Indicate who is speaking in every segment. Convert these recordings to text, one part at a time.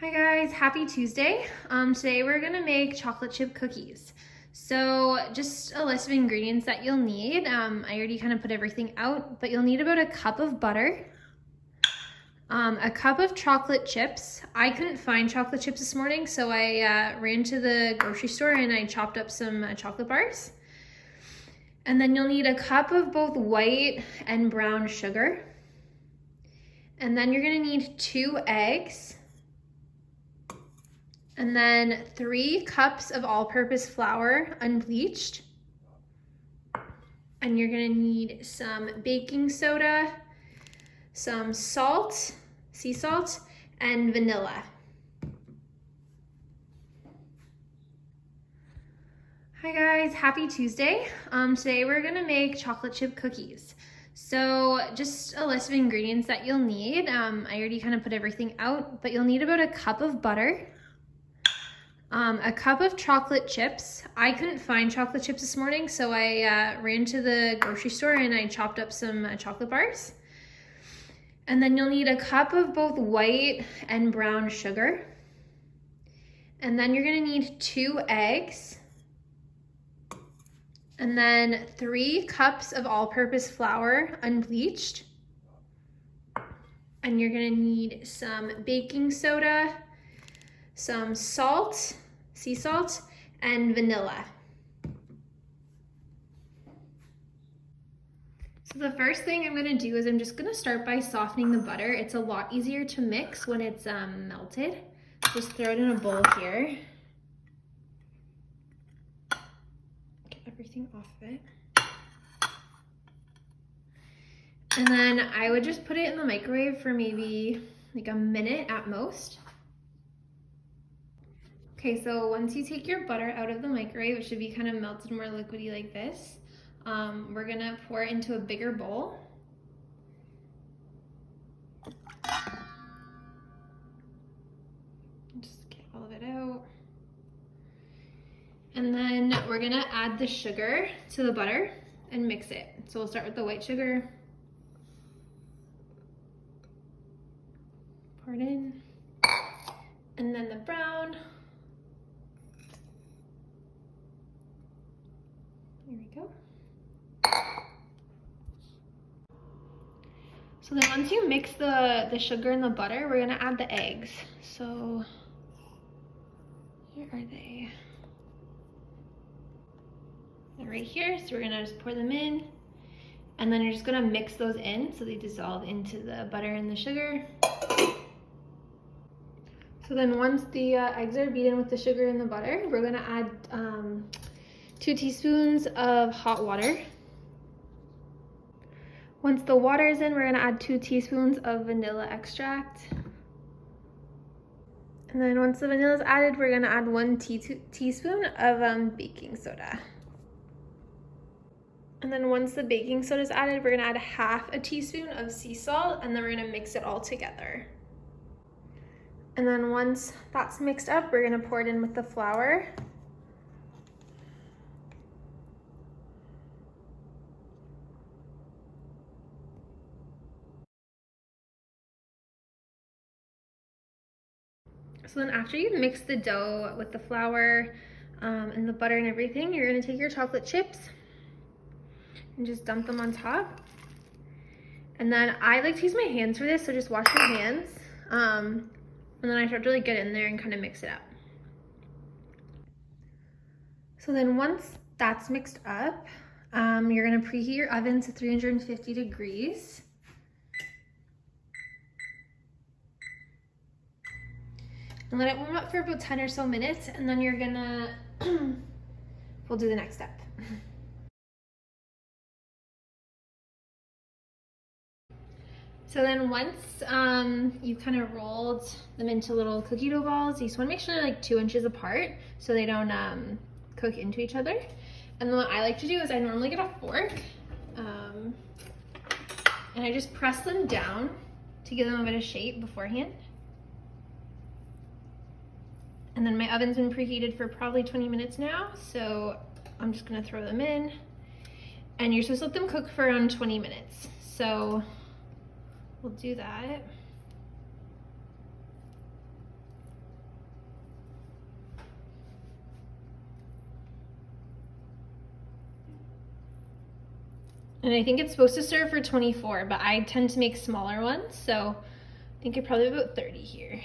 Speaker 1: Hi guys, happy Tuesday. Today we're gonna make chocolate chip cookies. So just a list of ingredients that you'll need. I already kind of put everything out, but you'll need about a cup of butter, a cup of chocolate chips. I couldn't find chocolate chips this morning, so I ran to the grocery store and I chopped up some chocolate bars. And then you'll need a cup of both white and brown sugar. And then you're gonna need 2 eggs. And then 3 cups of all-purpose flour, unbleached. And you're gonna need some baking soda, some salt, sea salt, and vanilla. Hi guys, happy Tuesday. Today we're gonna make chocolate chip cookies. So just a list of ingredients that you'll need. I already kind of put everything out, but you'll need about a cup of butter, a cup of chocolate chips. I couldn't find chocolate chips this morning, so I ran to the grocery store and I chopped up some chocolate bars. And then you'll need a cup of both white and brown sugar. And then you're gonna need 2 eggs. And then 3 cups of all-purpose flour, unbleached. And you're gonna need some baking soda, some salt, sea salt, and vanilla. So the first thing I'm gonna do is I'm just gonna start by softening the butter. It's a lot easier to mix when it's melted. Just throw it in a bowl here. Get everything off of it. And then I would just put it in the microwave for maybe like a minute at most. Okay, so once you take your butter out of the microwave, it should be kind of melted, more liquidy like this. We're gonna pour it into a bigger bowl. Just get all of it out. And then we're gonna add the sugar to the butter and mix it. So we'll start with the white sugar. Pour it in. And then the brown. Here we go. So then once you mix the sugar and the butter, we're gonna add the eggs. So where are they? They're right here, so we're gonna just pour them in. And then you're just gonna mix those in so they dissolve into the butter and the sugar. So then once the eggs are beaten with the sugar and the butter, we're gonna add 2 teaspoons of hot water. Once the water is in, we're gonna add 2 teaspoons of vanilla extract. And then once the vanilla is added, we're gonna add 1 teaspoon of baking soda. And then once the baking soda is added, we're gonna add 1/2 teaspoon of sea salt, and then we're gonna mix it all together. And then once that's mixed up, we're gonna pour it in with the flour. So then after you've mixed the dough with the flour and the butter and everything, you're gonna take your chocolate chips and just dump them on top. And then I like to use my hands for this, so just wash your hands. And then I start to like get in there and kind of mix it up. So then once that's mixed up, you're gonna preheat your oven to 350 degrees. And let it warm up for about 10 or so minutes, and then you're gonna, we'll do the next step. So then once you've kind of rolled them into little cookie dough balls, you just wanna make sure they're like 2 inches apart so they don't cook into each other. And then what I like to do is I normally get a fork and I just press them down to give them a bit of shape beforehand. And then my oven's been preheated for probably 20 minutes now, so I'm just gonna throw them in. And you're supposed to let them cook for around 20 minutes. So we'll do that. And I think it's supposed to serve for 24, but I tend to make smaller ones, so I think you're probably about 30 here.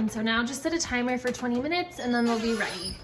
Speaker 1: And so now just set a timer for 20 minutes and then they'll be ready.